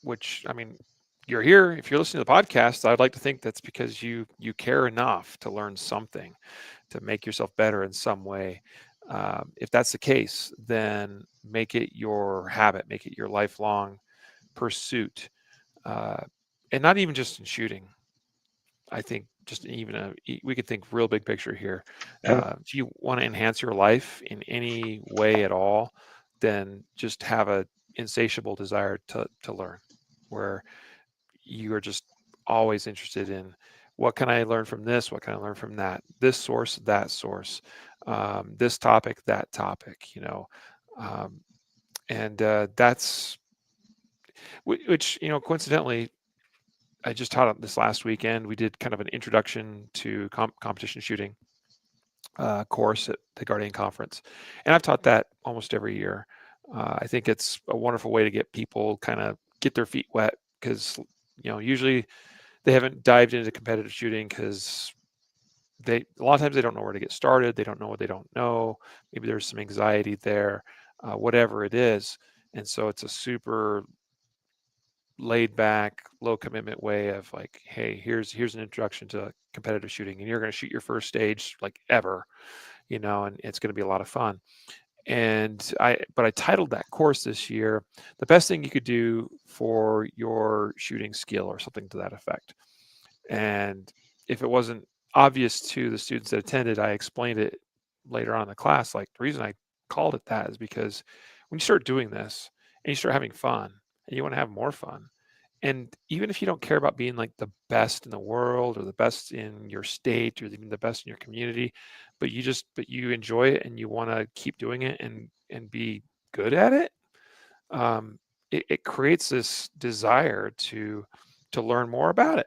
which I mean, you're here. If you're listening to the podcast, I'd like to think that's because you care enough to learn something, to make yourself better in some way. If that's the case, then make it your habit, make it your lifelong pursuit, uh, and not even just in shooting. I think just even we could think real big picture here. Yeah. If you want to enhance your life in any way at all, then just have a insatiable desire to learn, where you are just always interested in what can I learn from this, what can I learn from this source, that source, this topic, that topic. Um, and that's which coincidentally I just taught this last weekend. We did kind of an introduction to competition shooting course at the Guardian Conference, and I've taught that almost every year. I think it's a wonderful way to get people kind of get their feet wet because usually they haven't dived into competitive shooting because a lot of times they don't know where to get started. They don't know what they don't know. Maybe there's some anxiety there, whatever it is, and so it's a super laid back, low commitment way of like, hey, here's an introduction to competitive shooting, and you're going to shoot your first stage like ever, and it's going to be a lot of fun. But I titled that course this year, "The Best Thing You Could Do for Your Shooting Skill," or something to that effect. And if it wasn't obvious to the students that attended, I explained it later on in the class, like the reason I called it that is because when you start doing this and you start having fun and you want to have more fun, and even if you don't care about being like the best in the world or the best in your state or even the best in your community, but you enjoy it and you want to keep doing it and be good at it, it creates this desire to learn more about it.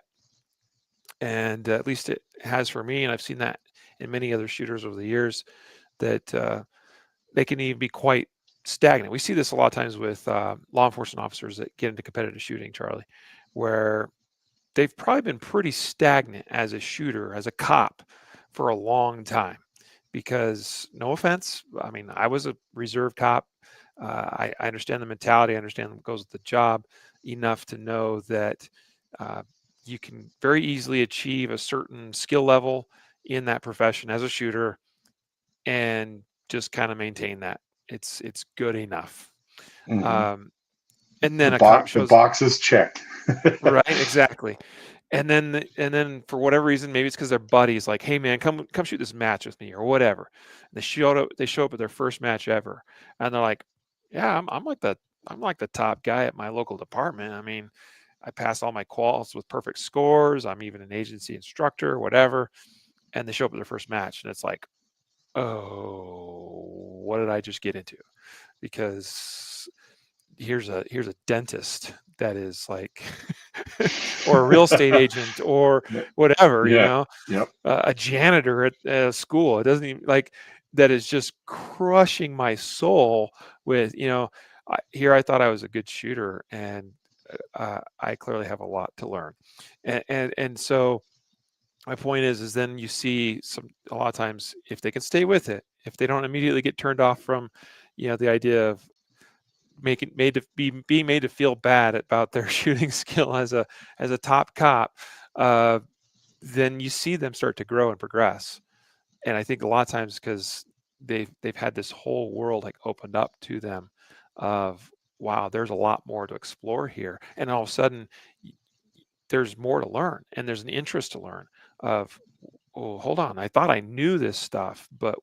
And at least it has for me, and I've seen that in many other shooters over the years, that they can even be quite stagnant. We see this a lot of times with law enforcement officers that get into competitive shooting, Charlie, where they've probably been pretty stagnant as a shooter, as a cop for a long time. Because no offense, I mean, I was a reserve cop. I understand the mentality. I understand what goes with the job enough to know that uh, you can very easily achieve a certain skill level in that profession as a shooter and just kind of maintain that. It's good enough. Hmm. Um, and then a cop The shows box is checked. right, exactly. And then for whatever reason, maybe it's because their buddy's like, "Hey man, come shoot this match with me," or whatever. And they show up at their first match ever, and they're like, "Yeah, I'm like the top guy at my local department. I mean, I pass all my quals with perfect scores. I'm even an agency instructor, whatever." And they show up at their first match, and it's like, "Oh, what did I just get into?" Because here's a dentist that is like or a real estate agent or whatever, Yeah. Yep. a janitor at a school. It doesn't even like that is just crushing my soul with, here I thought I was a good shooter and I clearly have a lot to learn. And so my point is then you see a lot of times if they can stay with it, if they don't immediately get turned off from, the idea of being made to feel bad about their shooting skill as a top cop, uh, then you see them start to grow and progress. And I think a lot of times because they've had this whole world like opened up to them of wow, there's a lot more to explore here, and all of a sudden there's more to learn and there's an interest to learn of oh hold on, I thought I knew this stuff, but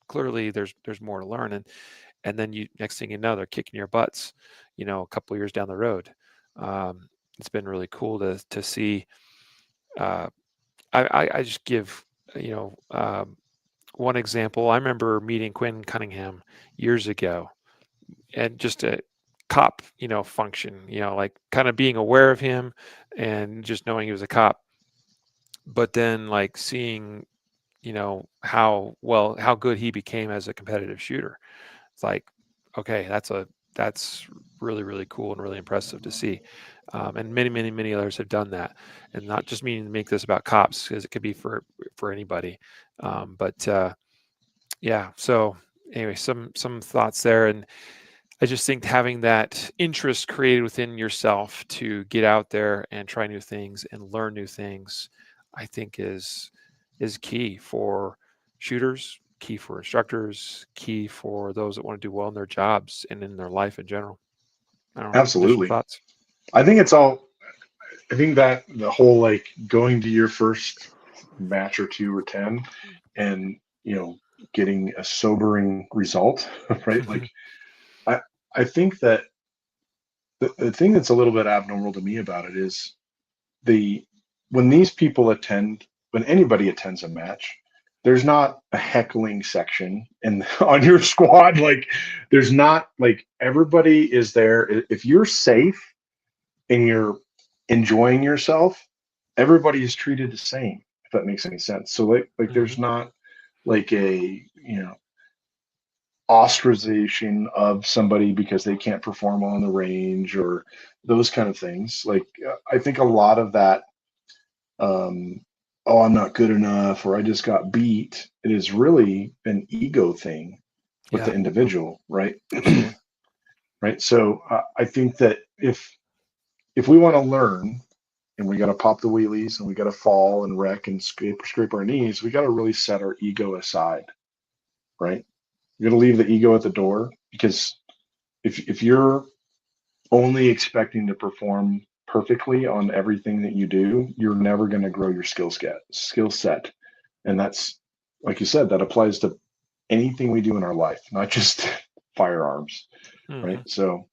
clearly there's more to learn. And then you next thing you know they're kicking your butts, a couple of years down the road. It's been really cool to see. uh, I just give you know one example. I remember meeting Quinn Cunningham years ago and just a cop function, like kind of being aware of him and just knowing he was a cop, but then like seeing how good he became as a competitive shooter. It's like, okay, that's really really cool and really impressive to see, and many others have done that, and not just meaning to make this about cops because it could be for anybody, but yeah. So anyway, some thoughts there, and I just think having that interest created within yourself to get out there and try new things and learn new things, I think is key for shooters, key for instructors, key for those that want to do well in their jobs and in their life in general. I don't know. Additional Absolutely. thoughts? I think it's all, I think that the whole like going to your first match or two or 10 and, getting a sobering result, right? Like, I, I think that the thing that's a little bit abnormal to me about it is the when these people attend, when anybody attends a match, there's not a heckling section and on your squad. Like, there's not like everybody is there. If you're safe and you're enjoying yourself, everybody is treated the same, if that makes any sense. So like Hmm. there's not like a ostracization of somebody because they can't perform on the range or those kind of things. Like, I think a lot of that, oh, I'm not good enough or I just got beat, it is really an ego thing with the Yeah, individual, right? absolutely. Right. So I think that if we want to learn and we got to pop the wheelies and we got to fall and wreck and scrape our knees, we got to really set our ego aside, right? You're going to leave the ego at the door because if you're only expecting to perform perfectly on everything that you do, you're never going to grow your skill set. And that's, like you said, that applies to anything we do in our life, not just firearms, right? Hmm. So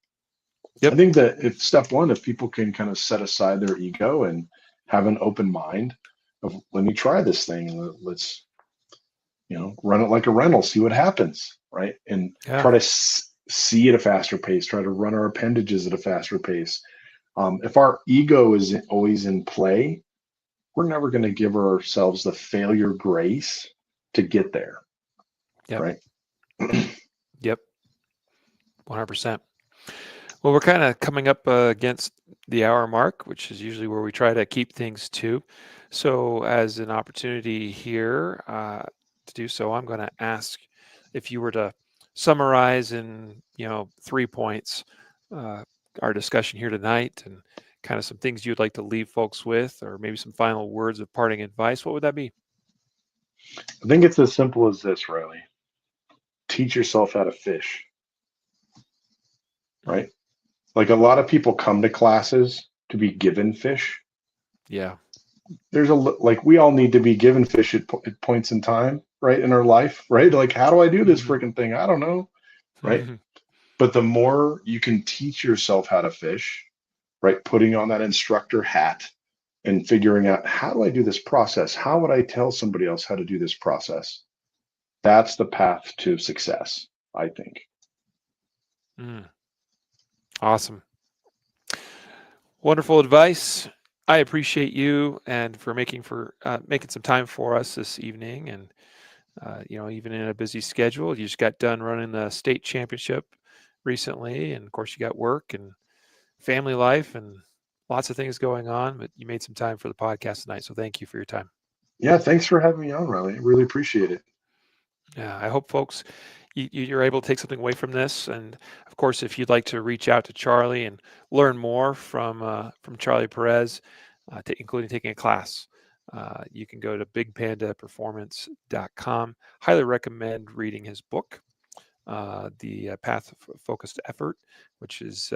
I Yep. think that if step one, if people can kind of set aside their ego and have an open mind of let me try this thing, let's run it like a rental, see what happens, right? And Yeah. try to see at a faster pace, try to run our appendages at a faster pace. If our ego is always in play, we're never going to give ourselves the failure grace to get there, Yep. right? Yep. 100%. Well, we're kind of coming up against the hour mark, which is usually where we try to keep things to. So, as an opportunity here to do so, I'm going to ask if you were to summarize in 3 points uh, our discussion here tonight, and kind of some things you'd like to leave folks with, or maybe some final words of parting advice. What would that be? I think it's as simple as this, Riley. Teach yourself how to fish, Mm, right? Like a lot of people come to classes to be given fish. yeah. There's like we all need to be given fish at points in time, right, in our life, right? Like, how do I do this Hmm. freaking thing? I don't know, right? But the more you can teach yourself how to fish, right, putting on that instructor hat and figuring out how do I do this process? How would I tell somebody else how to do this process? That's the path to success, I think. Mm, awesome. Wonderful advice. I appreciate you and for making some time for us this evening. And even in a busy schedule, you just got done running the state championship recently, and of course, you got work and family life and lots of things going on. But you made some time for the podcast tonight, so thank you for your time. Yeah, thanks for having me on, Riley. I really appreciate it. Yeah, I hope folks you're able to take something away from this. And of course, if you'd like to reach out to Charlie and learn more from Charlie Perez, including taking a class, you can go to bigpandaperformance.com. Highly recommend reading his book, the Path of Focused Effort, which is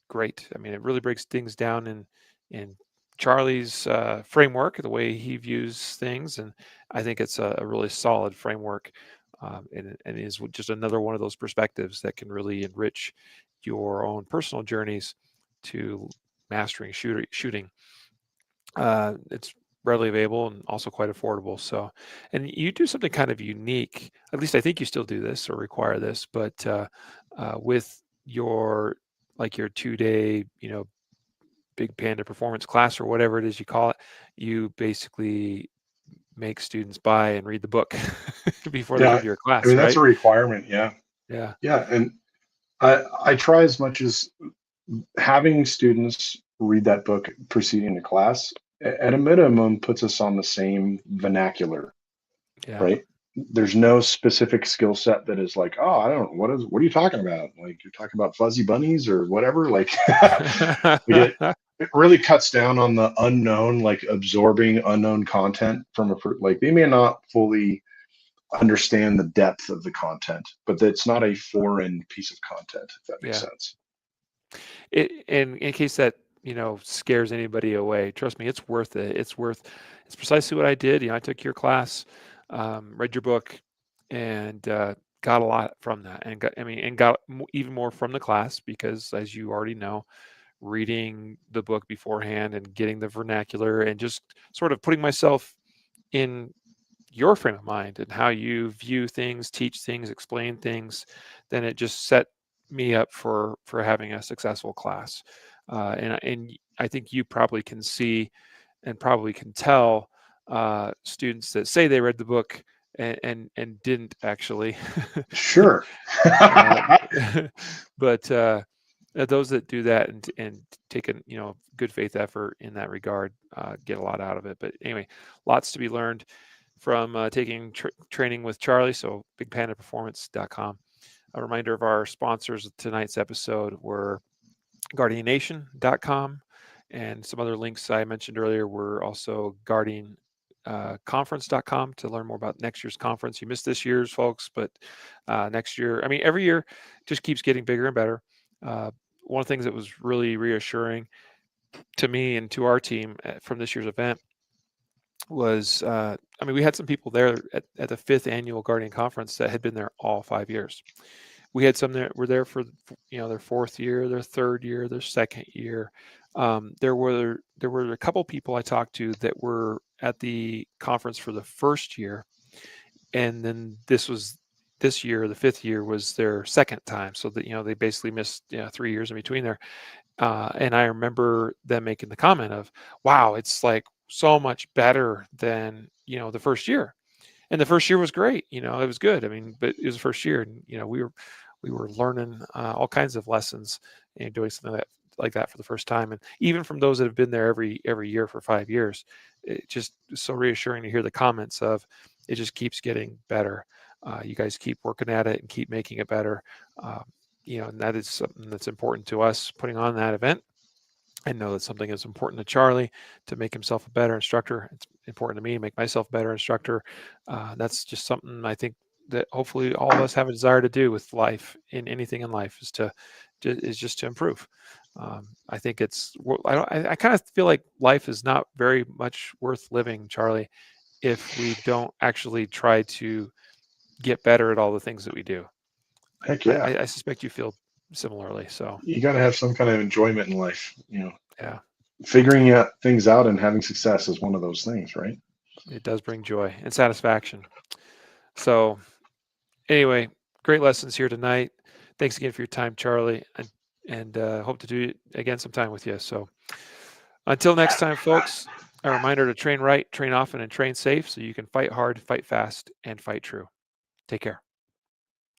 great. I mean, it really breaks things down in Charlie's framework, the way he views things, and I think it's a really solid framework, and is just another one of those perspectives that can really enrich your own personal journeys to mastering shooting. It's readily available and also quite affordable. So, and you do something kind of unique. At least I think you still do this or require this, but with your like your 2 day, Big Panda performance class or whatever it is you call it, you basically make students buy and read the book before they come Yeah, to your I class, mean that's right? a requirement. Yeah, Yeah. yeah, and I try as much as having students read that book preceding the class at a minimum puts us on the same vernacular, Yeah. right? There's no specific skill set that is like, oh, I don't, what are you talking about? Like you're talking about fuzzy bunnies or whatever. Like, it really cuts down on the unknown, like absorbing unknown content from like they may not fully understand the depth of the content, but it's not a Mhm. foreign piece of content, if that makes Yeah. sense. In case that scares anybody away, trust me, it's worth it. It's precisely what I did. I took your class, read your book, and got a lot from that, and got even more from the class because, as you already know, reading the book beforehand and getting the vernacular and just sort of putting myself in your frame of mind and how you view things, teach things, explain things, then it just set me up for having a successful class. And I think you probably can see and probably can tell students that say they read the book and didn't actually. Sure. uh, but those that do that and take a good faith effort in that regard get a lot out of it. But anyway, lots to be learned from taking training with Charlie. So bigpandaperformance.com. A reminder of our sponsors of tonight's episode were guardiannation.com, and some other links I mentioned earlier were also guardian conference.com to learn more about next year's conference. You missed this year's, folks, but next year, I mean, every year just keeps getting bigger and better. Uh, one of the things that was really reassuring to me and to our team from this year's event was, I mean, we had some people there at the 5th annual Guardian Conference that had been there all 5 years. We had some that were there for, their 4th year, their 3rd year, their 2nd year. There were a couple people I talked to that were at the conference for the 1st year, and then this year, the 5th year was their 2nd time, so that, they basically missed, 3 years in between there. And I remember them making the comment of, "Wow, it's like so much better than, the 1st year." And the 1st year was great, it was good. I mean, but it was the 1st year, and we were learning all kinds of lessons and doing something like that for the first time. And even from those that have been there every year for 5 years, it just is so reassuring to hear the comments of, it just keeps getting better. You guys keep working at it and keep making it better. Um, and that is something that's important to us putting on that event. I know that something is important to Charlie to make himself a better instructor. It's important to me to make myself a better instructor. That's just something I think that hopefully all of us have a desire to do with life, in anything in life, is just to improve. I think I kind of feel like life is not very much worth living, Charlie, if we don't actually try to get better at all the things that we do. Heck I, yeah. I I suspect you feel similarly. So You got to have some kind of enjoyment in life. yeah, Figuring out things out and having success is one of those things, right? it does bring joy and satisfaction. So anyway, great lessons here tonight. Thanks again for your time, Charlie, and hope to do it again sometime with you. So until next time, folks, a reminder to train right, train often, and train safe so you can fight hard, fight fast, and fight true. Take care.